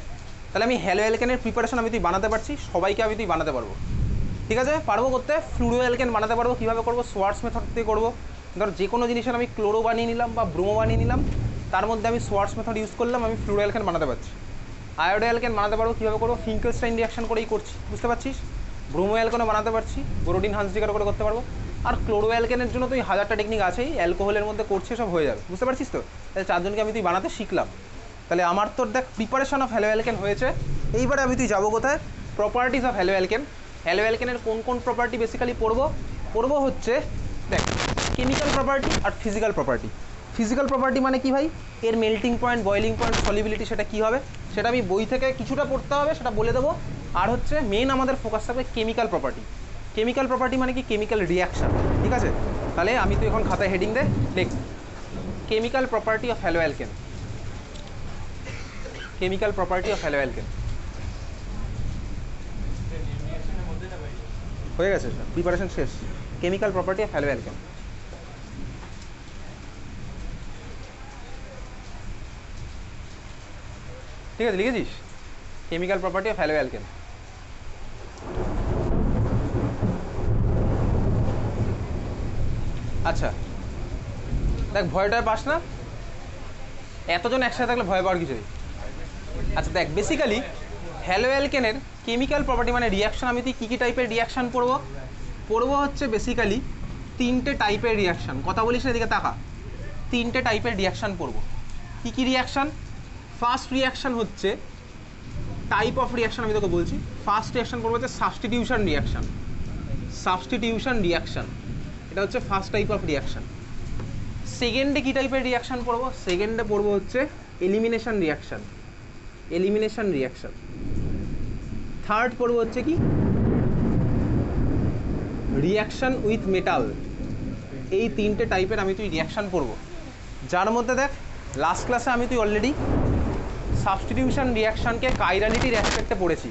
তাহলে আমি হ্যালোঅ্যালকেনের প্রিপারেশন আমি তুই বানাতে পারছি, সবাইকে আমি তুই বানাতে পারবো। ঠিক আছে পারবো করতে। ফ্লুরোঅ্যালকেন বানাতে পারবো, কীভাবে করবো? সোয়ার্টস মেথড দিয়ে করবো। ধর যে কোনো জিনিসের আমি ক্লোরো বানিয়ে নিলাম বা ব্রোমো বানিয়ে নিলাম, তার মধ্যে আমি সোয়ার্টস মেথড ইউজ করলাম, আমি ফ্লুরোঅ্যালকেন বানাতে পারছি। আয়োডোঅ্যালকেন বানাতে পারবো, কীভাবে করবো? ফিঙ্কেলস্টাইন রিয়াকশন করেই করছি, বুঝতে পারছিস? ব্রোমোঅ্যালকেনও বানাতে পারছি, বোরোডিন হানসিকার করে করতে পারবো। আর ক্লোরোঅ্যালকেনের জন্য তুই 1000টা টেকনিক আছেই, অ্যালকোহলের মধ্যে করছে, সব হয়ে যাবে, বুঝতে পারছিস তো? তাহলে 4জনকে আমি তুই বানাতে শিখলাম। তাহলে আমার তোর দেখ প্রিপারেশন অফ হ্যালোঅ্যালকেন হয়েছে। এইবারে আমি তুই যাবো কোথায়? Properties of হ্যালোঅ্যালকেন। হ্যালোঅ্যালকেনের কোন কোন প্রপার্টি বেসিক্যালি পড়বো হচ্ছে দেখ কেমিক্যাল প্রপার্টি আর ফিজিক্যাল প্রপার্টি। ফিজিক্যাল প্রপার্টি মানে কি ভাই? এর melting point, boiling point, solubility সেটা কী হবে সেটা আমি বই থেকে কিছুটা পড়তে হবে, সেটা বলে দেবো। আর হচ্ছে মেন আমাদের ফোকাস থাকবে কেমিক্যাল প্রপার্টি। কেমিক্যাল প্রপার্টি মানে কি? কেমিক্যাল রিয়াকশান, ঠিক আছে? তাহলে আমি তো এখন খাতায় হেডিং দে, দেখ chemical property of haloalkane, chemical property of haloalkane. হয়ে গেছে, প্রিপারেশন শেষ। Chemical property of haloalkane. ঠিক আছে লিখেছিস? Chemical property of haloalkane. আচ্ছা দেখ, ভয়টায় পাস না, এতজন একসাথে থাকলে ভয় পাওয়ার কিছু নেই। আচ্ছা দেখ, বেসিক্যালি হ্যালো অ্যালকেনের কেমিক্যাল প্রপার্টি মানে রিয়াকশন, আমি তুই কী কী টাইপের রিয়াকশান পড়বো হচ্ছে বেসিক্যালি 3টে টাইপের রিয়াকশান। কথা বলিস না, এদিকে তাকা। 3টে টাইপের রিয়াকশান পড়বো। কী কী রিয়াকশান? ফার্স্ট রিয়াকশান হচ্ছে টাইপ অফ রিয়াকশান, আমি তোকে বলছি। ফার্স্ট রিয়াকশান পড়বো হচ্ছে সাবস্টিটিউশন রিয়াকশান। সাবস্টিটিউশন রিয়াকশান, এটা হচ্ছে ফার্স্ট টাইপ অফ রিয়াকশান। সেকেন্ডে কী টাইপের রিয়াকশান পড়বো? সেকেন্ডে পড়বো হচ্ছে elimination reaction. Elimination reaction. Third পড়বো হচ্ছে কি রিয়াকশান উইথ মেটাল। এই 3টে টাইপের আমি তুই রিয়াকশান পড়বো, যার মধ্যে দেখ লাস্ট ক্লাসে আমি তুই অলরেডি সাবস্টিটিউশন রিয়াকশানকে কাইরালিটির অ্যাসপেক্টে পড়েছি,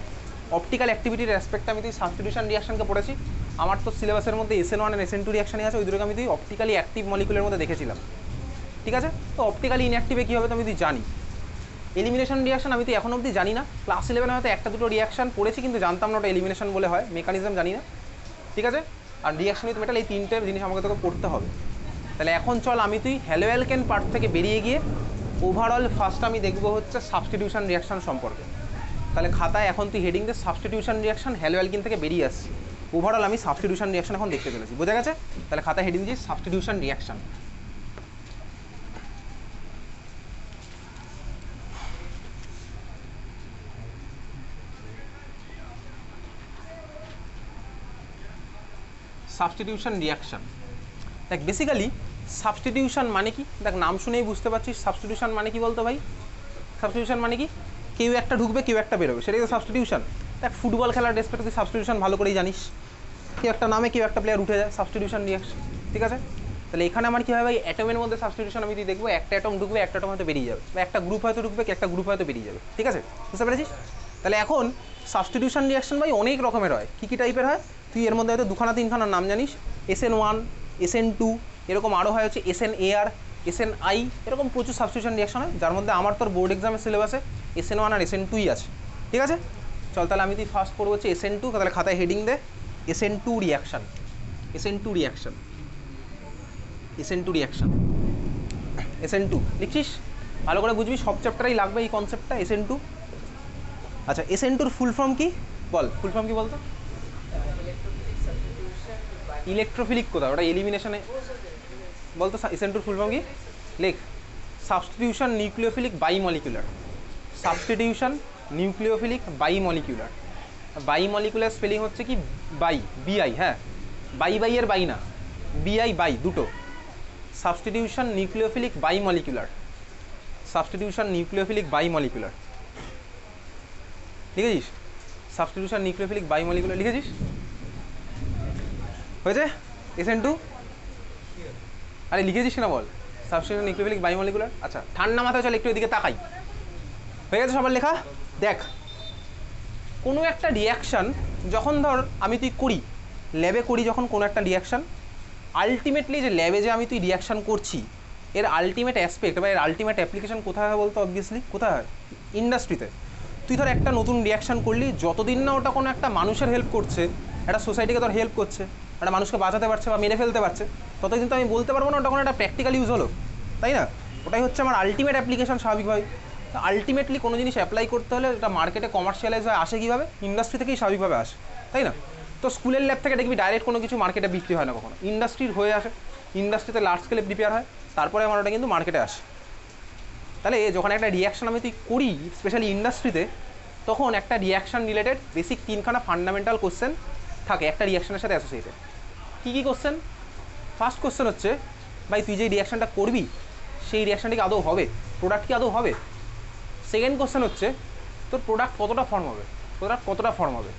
অপটিক্যাল অ্যাক্টিভিটির অ্যাসপেক্টে আমি তুই সাবস্টিটিউশন রিয়াকশানকে পড়েছি। আমার তো সিলেবাসের মধ্যে SN1 আর SN2 রিয়াকশানই আছে, ওই দুটোকে আমি তুই অপটিক্যালি অ্যাক্টিভ মলিকুলের মধ্যে দেখেছিলাম, ঠিক আছে? তো অপটিক্যালি ইনঅ্যাক্টিভে কী হবে তো আমি তুই জানি। এলিমিনেশন রিয়াকশান আমি তুই এখন অবধি জানি না, ক্লাস 11 হয়তো একটা দুটো রিয়াকশান পড়েছি, কিন্তু জানতাম না ওটা এলিমিনেশন বলে হয়, মেকানিজম জানি না, ঠিক আছে? আর রিয়াকশন উইথ মেটাল, এই 3টে জিনিস আমাকে তোকে পড়তে হবে। তাহলে এখন চল আমি তুই হ্যালো অ্যালকেন পার্ট থেকে বেরিয়ে গিয়ে ওভারঅল ফার্স্ট আমি দেখবো হচ্ছে সাবস্টিটিউশন রিয়াকশান সম্পর্কে। তাহলে খাতায় এখন তুই হেডিং দে সাবস্টিটিউশন রিয়াকশান, হ্যালো অ্যালকেন থেকে বেরিয়ে আসছি, ওভারঅল আমি সাবস্টিটিউশন রিয়াকশান এখন দেখতে চলেছি, বোঝা গেছে? তাহলে খাতায় heading this substitution reaction. Substitution reaction, দেখ বেসিক্যালি সাবস্টিটিউশন মানে কি? দেখ নাম শুনেই বুঝতে পারছিস সাবস্টিটিউশন মানে কি বলতো ভাই? সাবস্টিটিউশন মানে কি? কেউ একটা ঢুকবে, কেউ একটা বেরোবে, সেটাই তো সাবস্টিটিউশন। দেখ ফুটবল খেলার রেসপেক্টে তুই সাবস্টিটিউশন ভালো করেই জানিস, কেউ একটা নামে কেউ একটা প্লেয়ার উঠে যায়, সাবস্টিটিউশন রিয়াকশন, ঠিক আছে? তাহলে এখানে আমার কী হয় ভাই, অ্যাটমের মধ্যে সাবস্টিটিউশন আমি তুই দেখবো, একটা অ্যাটম ঢুকবে, একটা অ্যাটম হয়তো বেরিয়ে যাবে, বা একটা গ্রুপ হয়তো ঢুকবে, একটা গ্রুপ হয়তো বেরিয়ে যাবে, ঠিক আছে? বুঝতে পেরেছিস? তাহলে এখন সাবস্টিটিউশন রিয়াকশন ভাই অনেক রকমের হয়। কী কী টাইপের হয় তুই এর মধ্যে হয়তো দুখানা তিনখানার নাম জানিস, SN1, SN2, এরকম আরও হয় হচ্ছে SNAR, SNI, এরকম প্রচুর সাবস্টিটিউশন রিয়াকশন হয়, যার মধ্যে আমার তোর বোর্ড এক্সামের সিলেবাসে SN1 আর SN2ই আছে, ঠিক আছে? চল তাহলে আমি তুই ফার্স্ট করবো হচ্ছে SN2, তাহলে খাতায় হেডিং দে SN2 reaction. SN2 reaction, SN2 reaction, SN2 লিখছিস? ভালো করে বুঝবি, সব চ্যাপ্টারেই লাগবে এই কনসেপ্টটা, SN2। আচ্ছা SN2-র ফুল ফর্ম কি বল? ফুল ফর্ম কি বলতো? ইলেকট্রোফিলিক কোথায়, ওটা এলিমিনেশনে বলতো। SN2-র ফুল ফর্ম কি লেখ? Substitution nucleophilic bimolecular. Substitution nucleophilic bimolecular. Bimolecular spelling হচ্ছে কি বাই, BI, হ্যাঁ বাই এর বাই না, BI বাই, দুটো। Substitution nucleophilic bimolecular, substitution nucleophilic bimolecular, লিখেছিস? সাবস্টিটিউশন নিউক্লিওফিলিক বাইমলিকুলার লিখেছিস? হয়েছে? SN2 আরে লিখেছিস না বল? Substitution nucleophilic বাইমলিকুলার। আচ্ছা ঠান্ডা মাথায় চল একটু এদিকে তাকাই, হয়ে গেছে সবার লেখা? দেখ কোনো একটা রিয়াকশান যখন ধর আমি তুই করি, ল্যাবে করি যখন কোনো একটা রিয়াকশান, আলটিমেটলি যে ল্যাবে যে আমি তুই রিয়াকশান করছি, এর আলটিমেট অ্যাসপেক্ট বা এর আলটিমেট অ্যাপ্লিকেশন কোথায় হয় বলতো? অবভিয়াসলি কোথায় হয়? ইন্ডাস্ট্রিতে। তুই ধর একটা নতুন রিয়াকশান করলি, যতদিন না ওটা কোনো একটা মানুষের হেল্প করছে, একটা সোসাইটিকে ধর হেল্প করছে, একটা মানুষকে বাঁচাতে পারছে বা মেরে ফেলতে পারছে, ততদিন তো আমি বলতে পারবো না ওটা কোনো একটা প্র্যাকটিক্যাল ইউজ হলো, তাই না? ওটাই হচ্ছে আমার আলটিমেট অ্যাপ্লিকেশন স্বাভাবিকভাবে। আলটিমেটলি কোনো জিনিস অ্যাপ্লাই করতে হলে এটা মার্কেটে কমার্শিয়ালাইজ হয়ে আসে কীভাবে? ইন্ডাস্ট্রি থেকেই স্বাভাবিকভাবে আসে, তাই না? তো স্কুলের ল্যাব থেকে দেখবি ডাইরেক্ট কোনো কিছু মার্কেটে বিক্রি হয় না কখনো, ইন্ডাস্ট্রির হয়ে আসে, ইন্ডাস্ট্রিতে লার্জ স্কেলে প্রিপেয়ার হয়, তারপরে আমার ওটা কিন্তু মার্কেটে আসে। তাহলে যখন একটা রিয়াকশান আমি তুই করি স্পেশালি ইন্ডাস্ট্রিতে, তখন একটা রিয়াকশান রিলেটেড বেসিক তিনখানা ফান্ডামেন্টাল কোশ্চেন থাকে একটা রিয়াকশানের সাথে অ্যাসোসিয়েটেড। কী কী কোশ্চেন? ফার্স্ট কোশ্চেন হচ্ছে ভাই তুই যে রিয়াকশানটা করবি সেই রিয়াকশানটা কি আদৌ হবে, প্রোডাক্ট কি আদৌ হবে? সেকেন্ড কোশ্চেন হচ্ছে তোর প্রোডাক্ট কতটা ফর্ম হবে,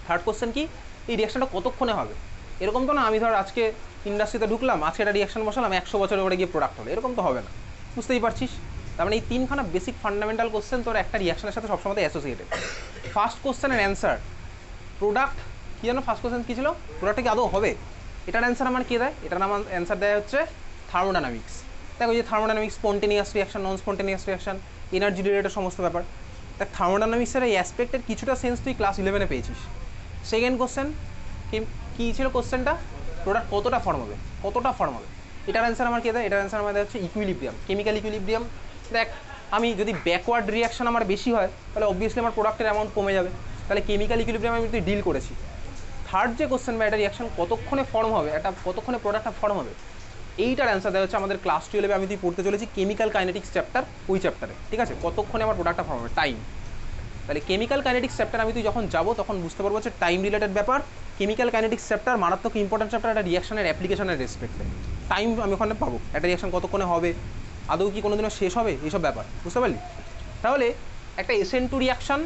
থার্ড কোশ্চেন কি এই রিয়াকশানটা কতক্ষণে হবে? এরকম তো না আমি ধর আজকে ইন্ডাস্ট্রিতে ঢুকলাম, আজকে একটা রিয়াকশান বসালাম, 100 বছরের পরে গিয়ে প্রোডাক্ট হলো, এরকম তো হবে না, বুঝতেই পারছিস? তার মানে এই তিনখানা বেসিক ফান্ডামেন্টাল কোশ্চেন তোর একটা রিয়াকশানের সাথে সবসময় অ্যাসোসিয়েটেড। ফার্স্ট কোশ্চেনের অ্যান্সার প্রোডাক্ট কী যেন? ফার্স্ট কোশ্চেন কী ছিল? প্রোডাক্টটা কি আদৌ হবে? এটার অ্যান্সার আমার কে দেয়? এটার আমার অ্যান্সার দেয় হচ্ছে থার্মোডাইনামিক্স। দেখো যে থার্মোডাইনামিক্স, স্পন্টেনিয়াস রিয়াকশন, নন স্পন্টেনিয়াস রিয়াকশন, এনার্জি রিলেটেড সমস্ত ব্যাপার। দেখ থার্মোডাইনামিক্সের এই অ্যাসপেক্টের কিছুটা সেন্স তুই ক্লাস 11-এ পেয়েছিস। সেকেন্ড কোশ্চেন কী ছিল কোশ্চেনটা, প্রোডাক্ট কতটা ফর্ম হবে, কতটা ফর্ম হবে, এটার অ্যান্সার আমার কী দেয়, এটার অ্যান্সার আমাদের হচ্ছে ইকুইলিব্রিয়াম, কেমিক্যাল ইকুইলিব্রিয়াম। দেখ আমি যদি ব্যাকওয়ার্ড রিয়াকশন আমার বেশি হয় তাহলে অবভিয়াসলি আমার প্রোডাক্টের অ্যামাউন্ট কমে যাবে, তাহলে কেমিক্যাল ইকুইলিব্রিয়াম আমি তুই ডিল করেছি। থার্ড যে কোশ্চেন বা একটা রিয়াকশন কতক্ষণে ফর্ম হবে, একটা কতক্ষণে প্রোডাক্টটা ফর্ম হবে, এইটার অ্যান্সার দেওয়া হচ্ছে আমাদের ক্লাস 12-এ আমি তুই পড়তে চলেছি কেমিক্যাল কাইনেটিক্স চ্যাপ্টার, ওই চ্যাপ্টারে, ঠিক আছে, কতক্ষণে আমার প্রোডাক্টটা ফর্ম হবে, টাইম। তাহলে কেমিক্যাল কাইনেটিক্স চ্যাপ্টার আমি তুই যখন যাবো তখন বুঝতে পারবো হচ্ছে টাইম রিলেটেড ব্যাপার। কেমিক্যাল কাইনেটিক্স চ্যাপ্টার মারাত্মক ইম্পর্টেন্ট চ্যাপ্টার একটা রিয়াকশনের অ্যাপ্লিকেশনের রেসপেক্টে। টাইম আমি ওখানে পাবো, একটা রিয়াকশন কতক্ষণে হবে, আদৌ কি কোনোদিনও শেষ হবে, এইসব ব্যাপার বুঝতে পারলি। তাহলে একটা SN2 রিয়াকশন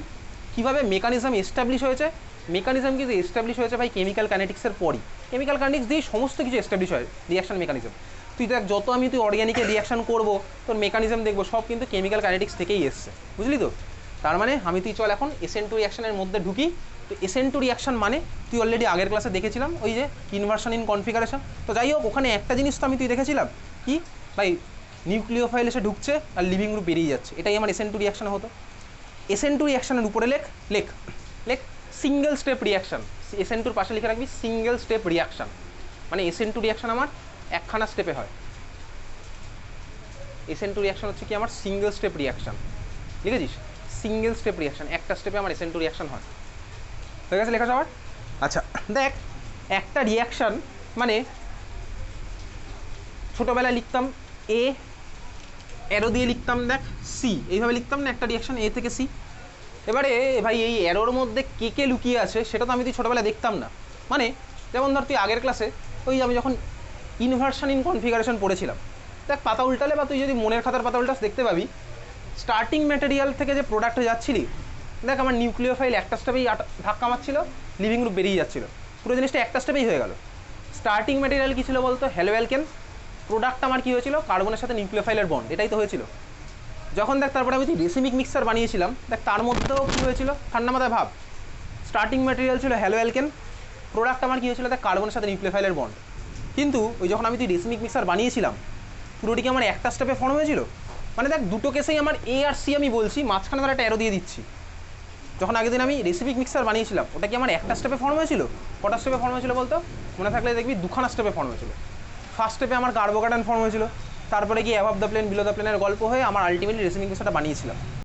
কীভাবে মেকানিজম এস্টাবলিশ হয়েছে, মেকানিজম কিন্তু এস্টাবলিশ হয়েছে ভাই কেমিক্যাল কাইনেটিক্সের পরই। কেমিক্যাল কাইনেটিক্স দিয়েই সমস্ত কিছু এস্টাবলিশ হয় রিয়াকশন মেকানিজম। তুই দেখ যত আমি তুই অর্গ্যানিকের রিয়াকশন করবো তোর মেকানিজম দেখবো সব কিন্তু কেমিক্যাল কাইনেটিক্স থেকেই এসছে, বুঝলি তো। তার মানে আমি তুই চল এখন SN2 রিয়াকশনের মধ্যে ঢুকি। তো SN2 রিয়াকশন মানে তুই অলরেডি আগের ক্লাসে দেখেছিলাম ওই যে ইনভার্সন ইন কনফিগারেশন। তো যাই হোক ওখানে একটা জিনিস তো আমি তুই দেখেছিলাম কি ভাই, নিউক্লিওফাইল এসে ঢুকছে আর লিভিং গ্রুপ বেরিয়ে যাচ্ছে, এটাই আমার SN2 রিয়াকশন হতো। SN2 রিয়াকশনের উপরে লেখ লেখ লেখ সিঙ্গেল স্টেপ রিয়াকশন, SN2-র পাশে লিখে রাখবি সিঙ্গেল স্টেপ রিয়াকশন, মানে SN2 রিয়াকশন আমার একখানা স্টেপে হয়। SN2 রিয়াকশন হচ্ছে কি আমার সিঙ্গেল স্টেপ রিয়াকশন, লিখেছিস সিঙ্গেল স্টেপ রিয়াকশন, একটা স্টেপে আমার SN2 রিয়াকশন হয়, হয়ে গেছে লেখা সবার। আচ্ছা দেখ একটা রিয়াকশন মানে ছোটোবেলায় লিখতাম এ, অ্যারো দিয়ে লিখতাম দেখ সি, এইভাবে লিখতাম না একটা রিয়াকশন এ থেকে সি। এবারে ভাই এই অ্যারোর মধ্যে কে কে লুকিয়ে আছে সেটা তো আমি তুই ছোটোবেলায় দেখতাম না। মানে যেমন ধর তুই আগের ক্লাসে ওই আমি যখন ইনভার্সন ইন কনফিগারেশন পড়েছিলাম, দেখ পাতা উল্টালে বা তুই যদি মনের খাতার পাতা উল্টাস দেখতে পাবি স্টার্টিং ম্যাটেরিয়াল থেকে যে প্রোডাক্টে যাচ্ছিলি, দেখ আমার নিউক্লিওফাইল একটা স্টেপেই ধাক্কা মারছিল, লিভিং গ্রুপ বেরিয়ে যাচ্ছিলো, পুরো জিনিসটা একটা স্টেপেই হয়ে গেল। স্টার্টিং ম্যাটেরিয়াল কী ছিল বলতো, হ্যালোঅ্যালকেন, প্রোডাক্ট আমার কী হয়েছিল, কার্বনের সাথে নিউক্লিওফাইলের বন্ড, এটাই তো হয়েছিল। যখন দেখ তারপরে আমি রেসিমিক মিক্সার বানিয়েছিলাম, দেখ তার মধ্যেও কী হয়েছিল, ঠান্ডা মাথায় ভাব, স্টার্টিং ম্যাটেরিয়াল ছিল হ্যালোঅ্যালকেন, প্রোডাক্ট আমার কী হয়েছিল দেখ কার্বনের সাথে নিউক্লিওফাইলের বন্ড। কিন্তু ওই যখন আমি রেসিমিক মিক্সার বানিয়েছিলাম পুরোটিকে আমার একটা স্টেপে ফর্ম হয়েছিল, মানে দেখ দুটো কেসেই আমার এ আর সি আমি বলছি, মাঝখানে ধর একটা অ্যারো দিয়ে দিচ্ছি। যখন আগের দিন আমি রেসিপিক মিক্সার বানিয়েছিলাম ওটা কি আমার একটা স্টেপে ফর্ম হয়েছিল, কটা স্টেপে ফর্ম হয়েছিল বলতো, মনে থাকলে দেখবি দুখানা স্টেপে ফর্ম হয়েছিল। ফার্স্ট স্টেপে আমার কার্বোকাটান ফর্ম হয়েছিল, তারপরে কি above the plane below the প্লেনের গল্প হয়ে আমার আলটিমেটলি রেসিপিক মিক্সারটা বানিয়েছিলাম।